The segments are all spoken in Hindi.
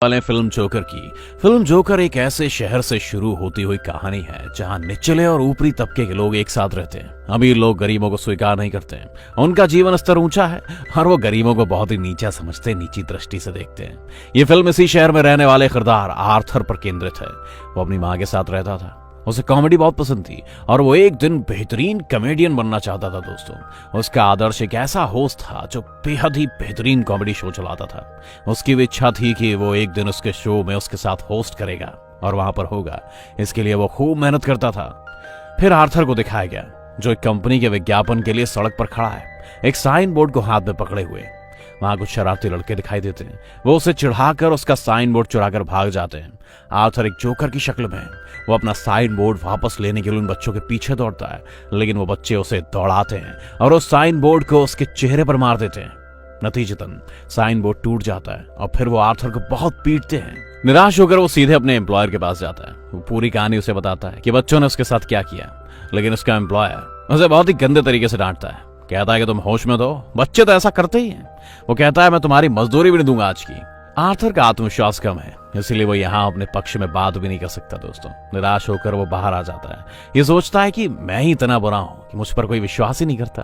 वाले फिल्म जोकर की। फिल्म जोकर एक ऐसे शहर से शुरू होती हुई कहानी है जहां निचले और ऊपरी तबके के लोग एक साथ रहते हैं। अमीर लोग गरीबों को स्वीकार नहीं करते हैं, उनका जीवन स्तर ऊंचा है और वो गरीबों को बहुत ही नीचा समझते, नीची दृष्टि से देखते हैं। ये फिल्म इसी शहर में रहने वाले किरदार आर्थर पर केंद्रित है। वो अपनी माँ के साथ रहता था, उसे कॉमेडी बहुत पसंद थी और वो एक दिन बेहतरीन कॉमेडियन बनना चाहता था। दोस्तों, उसका आदर्श एक ऐसा होस्ट था जो बेहद ही बेहतरीन कॉमेडी शो चलाता था। उसकी भी इच्छा थी कि वो एक दिन उसके शो में उसके साथ होस्ट करेगा और वहां पर होगा। इसके लिए वो खूब मेहनत करता था। फिर आर्थर को दिखाया गया जो एक कंपनी के विज्ञापन के लिए सड़क पर खड़ा है, एक साइन बोर्ड को हाथ में पकड़े हुए। वहां कुछ शरारती लड़के दिखाई देते हैं, वो उसे चिढ़ाकर उसका साइन बोर्ड चुराकर भाग जाते हैं। आर्थर एक जोकर की शक्ल में वो अपना साइन बोर्ड वापस लेने के लिए उन बच्चों के पीछे दौड़ता है, लेकिन वो बच्चे उसे दौड़ाते हैं और उस साइन बोर्ड को उसके चेहरे पर मार देते हैं। नतीजतन साइन बोर्ड टूट जाता है और फिर वो आर्थर को बहुत पीटते हैं। निराश होकर वो सीधे अपने एम्प्लॉयर के पास जाता है। वो पूरी कहानी उसे बताता है कि बच्चों ने उसके साथ क्या किया, लेकिन उसका एम्प्लॉयर उसे बहुत ही गंदे तरीके से डांटता है। कहता है कि तुम होश में दो, बच्चे तो ऐसा करते ही हैं। वो कहता है मैं तुम्हारी मजदूरी भी नहीं दूंगा आज की। आर्थर का आत्मविश्वास कम है, इसलिए वो यहाँ अपने पक्ष में बात भी नहीं कर सकता। दोस्तों, निराश होकर वो बाहर आ जाता है। ये सोचता है कि मैं ही इतना बुरा हूं कि मुझ पर कोई विश्वास ही नहीं करता।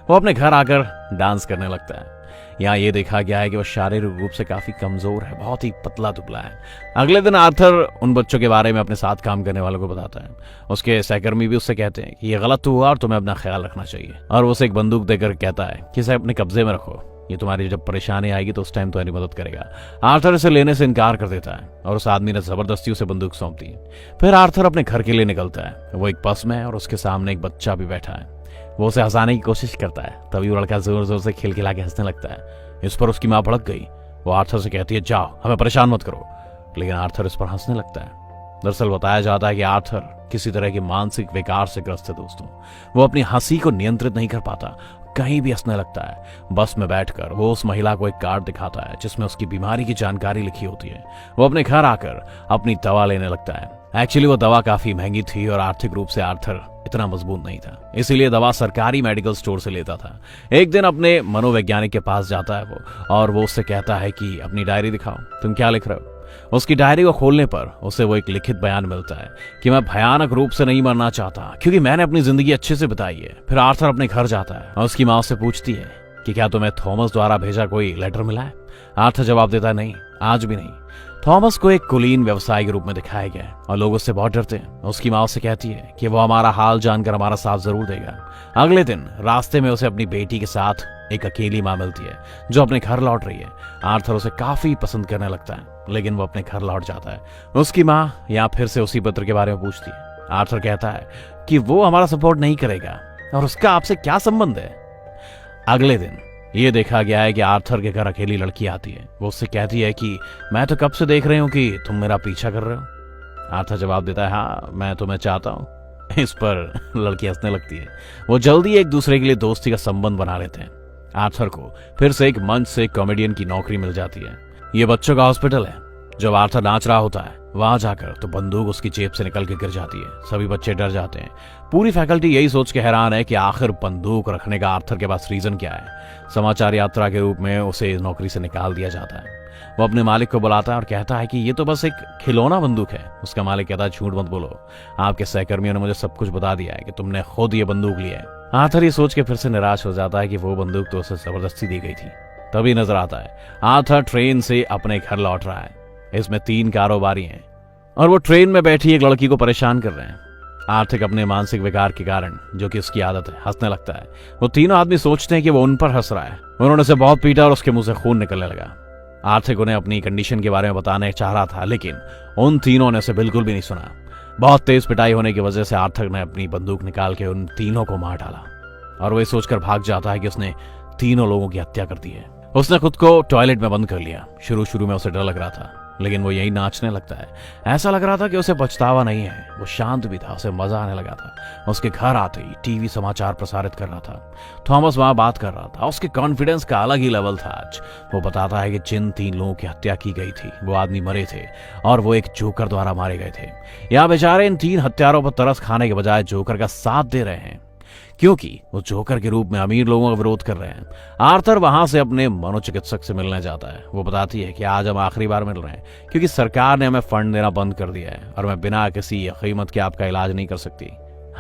वो अपने घर आकर डांस करने लगता है। यहाँ ये देखा गया है कि वो शारीरिक रूप से काफी कमजोर है, बहुत ही पतला दुबला है। अगले दिन आर्थर उन बच्चों के बारे में अपने साथ काम करने वालों को बताता है। उसके सहकर्मी भी उससे कहते हैं कि ये गलत हुआ और तुम्हें अपना ख्याल रखना चाहिए, और वो उसे एक बंदूक देकर कहता है कि इसे अपने कब्जे में रखो, ये तुम्हारी जब परेशानी आएगी तो उस टाइम तुम्हारी मदद करेगा। आर्थर इसे लेने से इनकार कर देता है और उस आदमी ने जबरदस्ती उसे बंदूक सौंप दी। फिर आर्थर अपने घर के लिए निकलता है। वो एक बस में है और उसके सामने एक बच्चा भी बैठा है। वो उसे हंसाने की कोशिश करता है, तभी वो लड़का जोर जोर से खिलखिला के हंसने लगता है। इस पर उसकी माँ भड़क गई। वो आर्थर से कहती है जाओ, हमें परेशान मत करो, लेकिन आर्थर इस पर हंसने लगता है। दरअसल बताया जाता है कि आर्थर किसी तरह के मानसिक विकार से ग्रस्त है। दोस्तों, वो अपनी हंसी को नियंत्रित नहीं कर पाता, कहीं भी हंसने लगता है। बस में बैठकर वो उस महिला को एक कार्ड दिखाता है जिसमें उसकी बीमारी की जानकारी लिखी होती है। वो अपने घर आकर अपनी दवा लेने लगता है। एक्चुअली वो दवा काफी महंगी थी और आर्थिक रूप से आर्थर इतना मजबूत नहीं था, इसीलिए दवा सरकारी मेडिकल स्टोर से लेता था। एक दिन अपने मनोवैज्ञानिक के पास जाता है वो, और वो उससे कहता है कि अपनी डायरी दिखाओ, तुम क्या लिख रहे हो। उसकी डायरी को खोलने पर उसे वो एक लिखित बयान मिलता है कि मैं भयानक रूप से नहीं मरना चाहता क्योंकि मैंने अपनी जिंदगी अच्छे से बिताई है। फिर आर्थर अपने घर जाता है और उसकी माँ उससे पूछती है कि क्या तुम्हें थॉमस द्वारा भेजा कोई लेटर मिला है। आर्थर जवाब देता है नहीं, आज भी नहीं। थॉमस को एक कुलीन व्यवसायी के रूप में दिखाया गया है और लोग उससे बहुत डरते हैं। उसकी माँ उससे कहती है कि वो हमारा हाल जानकर हमारा साथ जरूर देगा। अगले दिन रास्ते में उसे अपनी बेटी के साथ एक अकेली माँ मिलती है जो अपने घर लौट रही है। आर्थर उसे काफी पसंद करने लगता है, लेकिन वो अपने घर लौट जाता है। उसकी माँ यहाँ फिर से उसी पत्र के बारे में पूछती है। आर्थर कहता है कि वो हमारा सपोर्ट नहीं करेगा और उसका आपसे क्या संबंध है। अगले दिन ये देखा गया है कि आर्थर के घर अकेली लड़की आती है। वो उससे कहती है कि मैं तो कब से देख रही हूँ कि तुम मेरा पीछा कर रहे हो। आर्थर जवाब देता है हाँ, मैं तुम्हें चाहता हूँ। इस पर लड़की हंसने लगती है। वो जल्दी एक दूसरे के लिए दोस्ती का संबंध बना लेते हैं। आर्थर को फिर से एक मंच से कॉमेडियन की नौकरी मिल जाती है। ये बच्चों का हॉस्पिटल है। जब आर्थर नाच रहा होता है वहां जाकर तो बंदूक उसकी जेब से निकल के गिर जाती है। सभी बच्चे डर जाते हैं। पूरी फैकल्टी यही सोच के हैरान है कि आखिर बंदूक रखने का आर्थर के पास रीजन क्या है। समाचार यात्रा के रूप में उसे नौकरी से निकाल दिया जाता है। वो अपने मालिक को बुलाता है और कहता है कि ये तो बस एक खिलौना बंदूक है। उसका मालिक कहता है झूठ मत बोलो, आपके सहकर्मियों ने मुझे सब कुछ बता दिया है कि तुमने खुद ये बंदूक ली है। आर्थर ये सोच के फिर से निराश हो जाता है कि वो बंदूक तो उसे जबरदस्ती दी गई थी। तभी नजर आता है आर्थर ट्रेन से अपने घर लौट रहा है। इसमें 3 कारोबारी हैं और वो ट्रेन में बैठी एक लड़की को परेशान कर रहे हैं। आर्थिक अपने मानसिक विकार के कारण, जो कि उसकी आदत है, हंसने लगता है। वो तीनों आदमी सोचते हैं कि वो उन पर हंस रहा है। उन्होंने उसे बहुत पीटा और उसके मुंह से खून निकलने लगा। आर्थिक उन्हें अपनी कंडीशन के बारे में बताने चाह रहा था, लेकिन उन तीनों ने उसे बिल्कुल भी नहीं सुना। बहुत तेज पिटाई होने की वजह से आर्थिक ने अपनी बंदूक निकाल के उन तीनों को मार डाला और वो सोचकर भाग जाता है कि उसने तीनों लोगों की हत्या कर दी है। उसने खुद को टॉयलेट में बंद कर लिया। शुरू में उसे डर लग रहा था, लेकिन वो यही नाचने लगता है। ऐसा लग रहा था कि उसे पछतावा नहीं है। वो शांत भी था, उसे मजा आने लगा था। उसके घर आते ही टीवी समाचार प्रसारित कर रहा था। थॉमस वहां बात कर रहा था। उसके कॉन्फिडेंस का अलग ही लेवल था आज। वो बताता है कि जिन 3 लोगों की हत्या की गई थी वो आदमी मरे थे और वो एक जोकर द्वारा मारे गए थे। यहाँ बेचारे इन 3 हत्यारों पर तरस खाने के बजाय जोकर का साथ दे रहे हैं। क्योंकि वो जोकर के रूप में अमीर लोगों का विरोध कर रहे हैं। आर्थर वहां से अपने मनोचिकित्सक से मिलने जाता है। वो बताती है कि आज हम आखिरी बार मिल रहे हैं क्योंकि सरकार ने हमें फंड देना बंद कर दिया है और मैं बिना किसी कीमत के आपका इलाज नहीं कर सकती।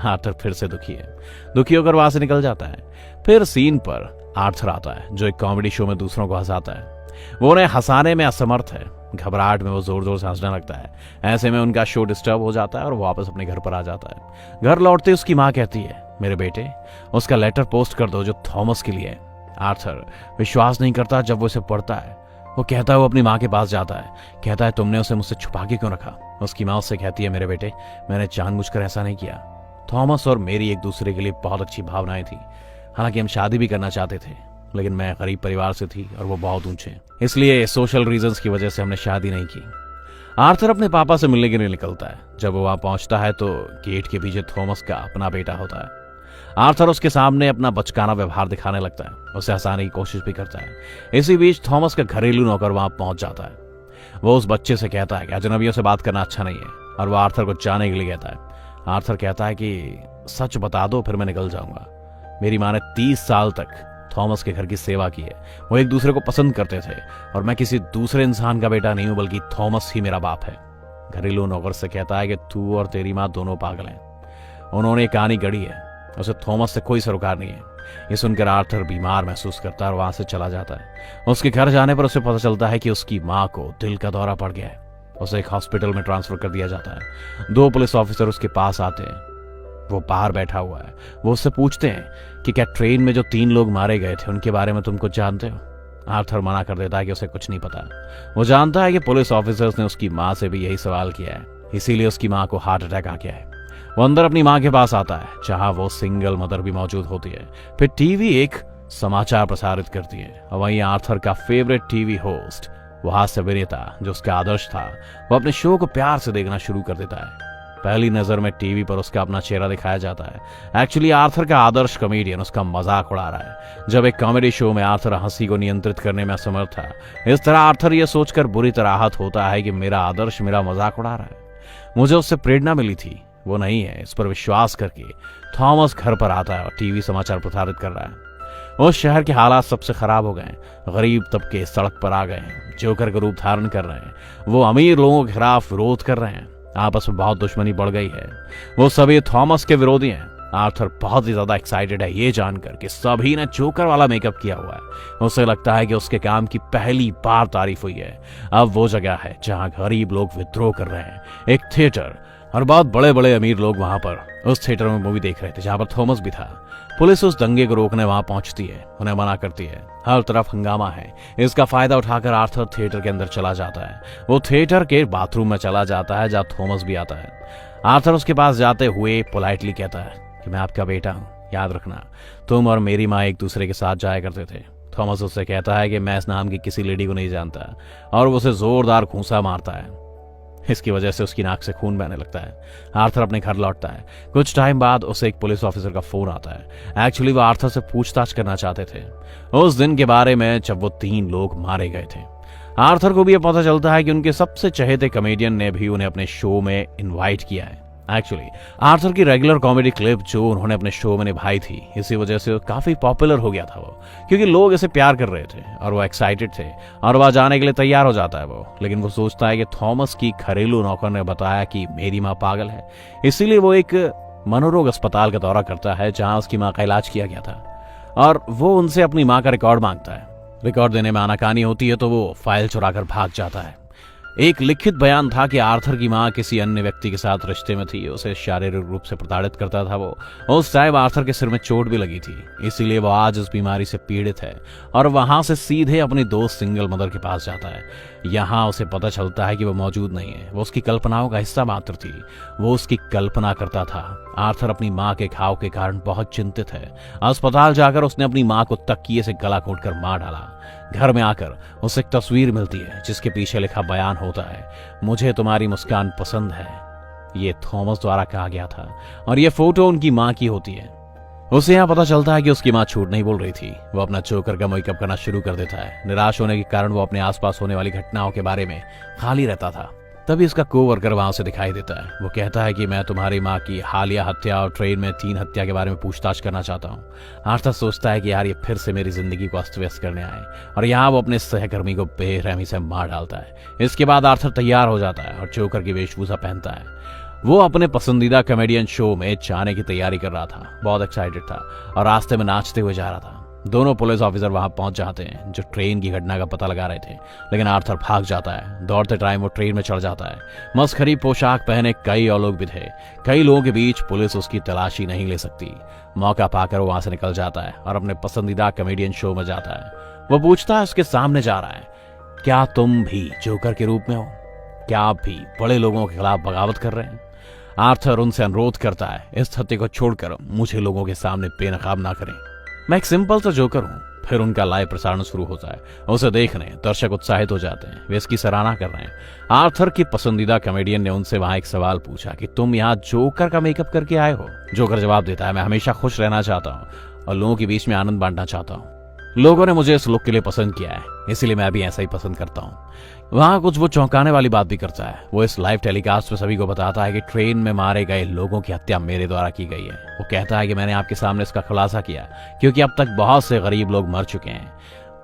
आर्थर फिर से दुखी होकर वहां से निकल जाता है। फिर सीन पर आर्थर आता है जो एक कॉमेडी शो में दूसरों को हंसाता है। वो उन्हें हंसाने में असमर्थ है। घबराहट में वो जोर जोर से हंसने लगता है। ऐसे में उनका शो डिस्टर्ब हो जाता है और वो वापस अपने घर पर आ जाता है। घर लौटते उसकी माँ कहती है, मेरे बेटे उसका लेटर पोस्ट कर दो जो थॉमस के लिए है। आर्थर विश्वास नहीं करता जब वो इसे पढ़ता है। वो कहता है वो अपनी माँ के पास जाता है, कहता है तुमने उसे मुझसे छुपा के क्यों रखा। उसकी माँ उससे कहती है, मेरे बेटे मैंने जानबूझकर ऐसा नहीं किया। थॉमस और मेरी एक दूसरे के लिए बहुत अच्छी भावनाएं थी। हालांकि हम शादी भी करना चाहते थे, लेकिन मैं गरीब परिवार से थी और वो बहुत ऊंचे, इसलिए सोशल रीजंस की वजह से हमने शादी नहीं की। आर्थर अपने पापा से मिलने के लिए निकलता है। जब वो वहां पहुंचता है तो गेट के पीछे थॉमस का अपना बेटा होता है। आर्थर उसके सामने अपना बचकाना व्यवहार दिखाने लगता है, उसे हंसाने की कोशिश भी करता है। इसी बीच थॉमस का घरेलू नौकर वहां पहुंच जाता है। वो उस बच्चे से कहता है कि अजनबियों से बात करना अच्छा नहीं है और वो आर्थर को जाने के लिए कहता है। आर्थर कहता है कि सच बता दो फिर मैं निकल जाऊंगा। मेरी माँ ने 30 साल तक थॉमस के घर की सेवा की है। वो एक दूसरे को पसंद करते थे और मैं किसी दूसरे इंसान का बेटा नहीं हूं बल्कि थॉमस ही मेरा बाप है। घरेलू नौकर से कहता है कि तू और तेरी माँ दोनों पागल हैं। उन्होंने कहानी गढ़ी है, उसे थॉमस से कोई सरोकार नहीं है। ये सुनकर आर्थर बीमार महसूस करता है और वहां से चला जाता है। उसके घर जाने पर उसे पता चलता है कि उसकी माँ को दिल का दौरा पड़ गया है। उसे एक हॉस्पिटल में ट्रांसफर कर दिया जाता है। 2 पुलिस ऑफिसर उसके पास आते हैं। वो बाहर बैठा हुआ है। वो उससे पूछते हैं कि क्या ट्रेन में जो 3 लोग मारे गए थे उनके बारे में तुम कुछ जानते हो। आर्थर मना कर देता है कि उसे कुछ नहीं पता। वो जानता है कि पुलिस ऑफिसर्स ने उसकी माँ से भी यही सवाल किया है, इसीलिए उसकी माँ को हार्ट अटैक आ गया है। वो अंदर अपनी माँ के पास आता है जहां वो सिंगल मदर भी मौजूद होती है। फिर टीवी एक समाचार प्रसारित करती है और वहीं आर्थर का फेवरेट टीवी होस्ट, वो हास्य अभिनेता जो उसका आदर्श था, वो अपने शो को प्यार से देखना शुरू कर देता है। पहली नजर में टीवी पर उसका अपना चेहरा दिखाया जाता है। एक्चुअली आर्थर का आदर्श कॉमेडियन उसका मजाक उड़ा रहा है। जब एक कॉमेडी शो में आर्थर हंसी को नियंत्रित करने में असमर्थ था, इस तरह आर्थर यह सोचकर बुरी तरह आहत होता है कि मेरा आदर्श मेरा मजाक उड़ा रहा है। मुझे उससे प्रेरणा मिली थी, वो नहीं है। इस पर विश्वास करके थॉमस घर पर आता है और टीवी समाचार प्रसारित कर रहा है। उस शहर के हालात सबसे खराब हो गए। गरीब तबके सड़क पर आ गए हैं, जोकर का रूप धारण कर रहे हैं। वो अमीर लोगों के खिलाफ विरोध कर रहे हैं। आपस में बहुत दुश्मनी बढ़ गई है। वो सभी थॉमस के विरोधी हैं। आर्थर बहुत ही ज्यादा एक्साइटेड है ये जानकर कि सभी ने जोकर वाला मेकअप किया हुआ है। उसे लगता है कि उसके काम की पहली बार तारीफ हुई है। अब वो जगह है जहां गरीब लोग विद्रोह कर रहे हैं, एक थिएटर, और बहुत बड़े बड़े अमीर लोग वहां पर उस थिएटर में मूवी देख रहे थे जहां पर थॉमस भी था। पुलिस उस दंगे को रोकने वहां पहुंचती है, उन्हें मना करती है। हर तरफ हंगामा है। इसका फायदा उठाकर आर्थर थिएटर के अंदर चला जाता है। वो थिएटर के बाथरूम में चला जाता है जहां थॉमस भी आता है। आर्थर उसके पास जाते हुए पोलाइटली कहता है कि मैं आपका बेटा हूं, याद रखना तुम और मेरी माँ एक दूसरे के साथ जाया करते थे। थॉमस उससे कहता है कि मैं इस नाम की किसी लेडी को नहीं जानता और वो उसे जोरदार घूंसा मारता है। इसकी वजह से उसकी नाक से खून बहने लगता है। आर्थर अपने घर लौटता है। कुछ टाइम बाद उसे एक पुलिस ऑफिसर का फोन आता है। एक्चुअली वो आर्थर से पूछताछ करना चाहते थे उस दिन के बारे में जब वो 3 लोग मारे गए थे। आर्थर को भी यह पता चलता है कि उनके सबसे चहेते कॉमेडियन ने भी उन्हें अपने शो में इनवाइट किया है। एक्चुअली आर्थर की रेगुलर कॉमेडी क्लिप जो उन्होंने अपने शो में निभाई थी, इसी वजह से काफी पॉपुलर हो गया था वो, क्योंकि लोग इसे प्यार कर रहे थे और वो एक्साइटेड थे और वह जाने के लिए तैयार हो जाता है वो। लेकिन वो सोचता है कि थॉमस की घरेलू नौकर ने बताया कि मेरी माँ पागल है, इसीलिए वो एक मनोरोग अस्पताल का दौरा करता है जहां उसकी माँ का इलाज किया गया था और वो उनसे अपनी माँ का रिकॉर्ड मांगता है। रिकॉर्ड देने में आनाकानी होती है तो वो फाइल चुराकर भाग जाता है। एक लिखित बयान था कि आर्थर की मां किसी अन्य व्यक्ति के साथ रिश्ते में थी, उसे शारीरिक रूप से प्रताड़ित करता था वो। उस टाइम आर्थर के सिर में चोट भी लगी थी, इसीलिए वो आज उस बीमारी से पीड़ित है और वहां से सीधे अपनी दोस्त सिंगल मदर के पास जाता है। यहाँ उसे पता चलता है कि वो मौजूद नहीं है, वो उसकी कल्पनाओं का हिस्सा मात्र थी, वो उसकी कल्पना करता था। आर्थर अपनी माँ के घाव के कारण बहुत चिंतित है। अस्पताल जाकर उसने अपनी माँ को तकिए से गला घोंटकर मार डाला। घर में आकर उसे एक तस्वीर मिलती है जिसके पीछे लिखा बयान होता है, मुझे तुम्हारी मुस्कान पसंद है। ये थॉमस द्वारा कहा गया था और ये फोटो उनकी माँ की होती है। उसे यहाँ पता चलता है कि उसकी माँ झूठ नहीं बोल रही थी। वो अपना जोकर का मेकअप करना शुरू कर देता है। निराश होने के कारण वो अपने आसपास होने वाली घटनाओं के बारे में खाली रहता था। तभी उसका कोवर्कर वहां से दिखाई देता है। वो कहता है कि मैं तुम्हारी माँ की हालिया हत्या और ट्रेन में 3 हत्या के बारे में पूछताछ करना चाहता हूँ। आर्थर सोचता है कि यार ये फिर से मेरी जिंदगी को अस्त व्यस्त करने आए, और यहाँ वो अपने सहकर्मी को बेरहमी से मार डालता है। इसके बाद आर्थर तैयार हो जाता है और जोकर की वेशभूषा पहनता है। वो अपने पसंदीदा कॉमेडियन शो में जाने की तैयारी कर रहा था, बहुत एक्साइटेड था और रास्ते में नाचते हुए जा रहा था। दोनों पुलिस ऑफिसर वहां पहुंच जाते हैं जो ट्रेन की घटना का पता लगा रहे थे, लेकिन आर्थर भाग जाता है। दौड़ते टाइम वो ट्रेन में चढ़ जाता है। मस्खरी पोशाक पहने कई और लोग भी थे। कई लोगों के बीच पुलिस उसकी तलाशी नहीं ले सकती। मौका पाकर वो वहां से निकल जाता है और अपने पसंदीदा कॉमेडियन शो में जाता है। वो पूछता है उसके सामने जा रहा है, क्या तुम भी जोकर के रूप में हो? क्या आप भी बड़े लोगों के खिलाफ बगावत कर रहे हैं? आर्थर उनसे अनुरोध करता है, इस हत्या को छोड़कर मुझे लोगों के सामने बेनकाब ना करें। मैं एक सिंपल सा जोकर हूं। फिर उनका लाइव प्रसारण शुरू होता है। उसे देखने दर्शक उत्साहित हो जाते हैं, वे इसकी सराहना कर रहे हैं। आर्थर की पसंदीदा कॉमेडियन ने उनसे वहां एक सवाल पूछा कि तुम यहाँ जोकर का मेकअप करके आए हो? जोकर जवाब देता है, मैं हमेशा खुश रहना चाहता हूँ और लोगों के बीच में आनंद बांटना चाहता हूँ। लोगों ने मुझे इस लुक के लिए पसंद किया है, इसीलिए मैं भी ऐसा ही पसंद करता हूँ। वहां कुछ वो चौंकाने वाली बात भी करता है। वो इस लाइव टेलीकास्ट में सभी को बताता है कि ट्रेन में मारे गए लोगों की हत्या मेरे द्वारा की गई है। वो कहता है कि मैंने आपके सामने इसका खुलासा किया क्योंकि अब तक बहुत से गरीब लोग मर चुके हैं।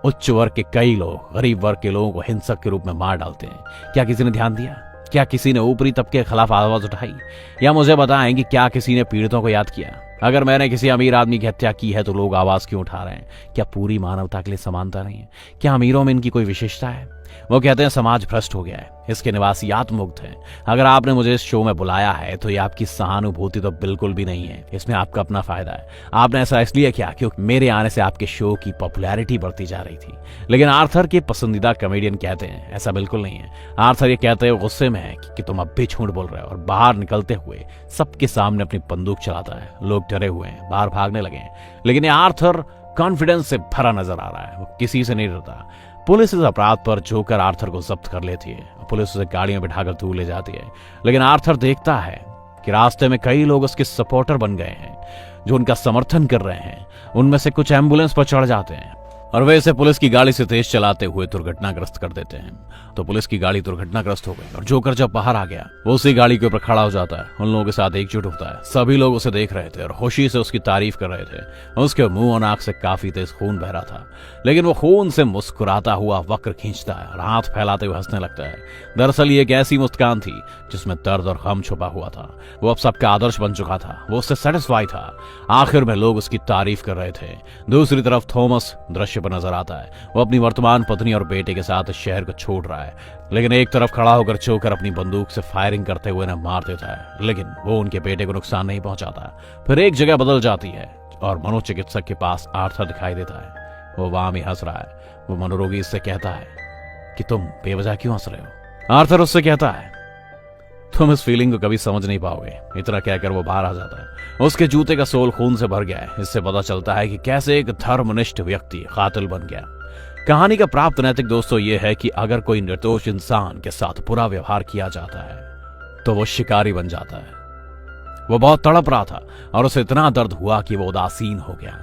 उच्च वर्ग के कई लोग गरीब वर्ग के लोगों को हिंसक के रूप में मार डालते हैं। क्या किसी ने ध्यान दिया? क्या किसी ने ऊपरी तबके के खिलाफ आवाज उठाई? या मुझे बताएं कि क्या किसी ने पीड़ितों को याद किया? अगर मैंने किसी अमीर आदमी की हत्या की है तो लोग आवाज क्यों उठा रहे हैं? क्या पूरी मानवता के लिए समानता नहीं है? क्या अमीरों में इनकी कोई विशेषता है? वो कहते हैं समाज भ्रष्ट हो गया है, इसके निवासी आत्ममुक्त हैं। अगर आपने मुझे इस शो में बुलाया है तो ये आपकी सहानुभूति तो बिल्कुल भी नहीं है, इसमें आपका अपना फायदा है। आपने ऐसा इसलिए किया क्योंकि मेरे आने से आपके शो की पॉपुलैरिटी बढ़ती जा रही थी। लेकिन आर्थर के पसंदीदा कॉमेडियन कहते हैं ऐसा बिल्कुल नहीं है। आर्थर ये कहते हैं गुस्से में है कि तुम अब भी झूठ बोल रहे हो, और बाहर निकलते हुए सबके सामने अपनी बंदूक चलाता है। लोग डरे हुए हैं, बाहर भागने लगे हैं, लेकिन ये आर्थर कॉन्फिडेंस से भरा नजर आ रहा है। वो किसी से नहीं डरता। पुलिस इस अपराध पर जोकर आर्थर को जब्त कर लेती है। पुलिस उसे गाड़ी में बिठाकर दूर ले जाती है, लेकिन आर्थर देखता है कि रास्ते में कई लोग उसके सपोर्टर बन गए हैं जो उनका समर्थन कर रहे हैं। उनमें से कुछ एम्बुलेंस पर चढ़ जाते हैं और वे इसे पुलिस की गाड़ी से तेज चलाते हुए दुर्घटनाग्रस्त कर देते हैं। तो पुलिस की गाड़ी दुर्घटनाग्रस्त हो गई और जोकर जब बाहर आ गया वो उसी गाड़ी के ऊपर खड़ा हो जाता है। उन लोगों के साथ एकजुट होता है। सभी लोग उसे देख रहे थे और खुशी से उसकी तारीफ कर रहे थे। उसके मुंह और नाक से काफी तेज खून बह रहा था, लेकिन वो खून से मुस्कुराता हुआ वक्र खींचता है और हाथ फैलाते हुए हंसने लगता है। दरअसल ये एक ऐसी मुस्कान थी जिसमें दर्द और गम छुपा हुआ था। वो अब सबका आदर्श बन चुका था। वो उससे सेटिस्फाई था। आखिर में लोग उसकी तारीफ कर रहे थे। दूसरी तरफ थॉमस दृश्य पर नजर आता है। वो अपनी वर्तमान पत्नी और बेटे के साथ शहर को छोड़ रहा है, लेकिन एक तरफ खड़ा होकर जोकर अपनी बंदूक से फायरिंग करते हुए उन्हें मार देता है, लेकिन वो उनके बेटे को नुकसान नहीं पहुंचाता। फिर एक जगह बदल जाती है और मनोचिकित्सक के पास आर्थर दिखाई देता है। वो वहां भी हंस रहा है। वो मनोरोगी इससे कहता है कि तुम बेवजह क्यों हंस रहे हो? आर्थर उससे कहता है तुम इस फीलिंग को कभी समझ नहीं पाओगे। इतना कहकर वो बाहर आ जाता है। उसके जूते का सोल खून से भर गया है। इससे पता चलता है कि कैसे एक धर्मनिष्ठ व्यक्ति कातिल बन गया। कहानी का प्राप्त नैतिक दोस्तों ये है कि अगर कोई निर्दोष इंसान के साथ बुरा व्यवहार किया जाता है तो वो शिकारी बन जाता है। वो बहुत तड़प रहा था और उसे इतना दर्द हुआ कि वो उदासीन हो गया।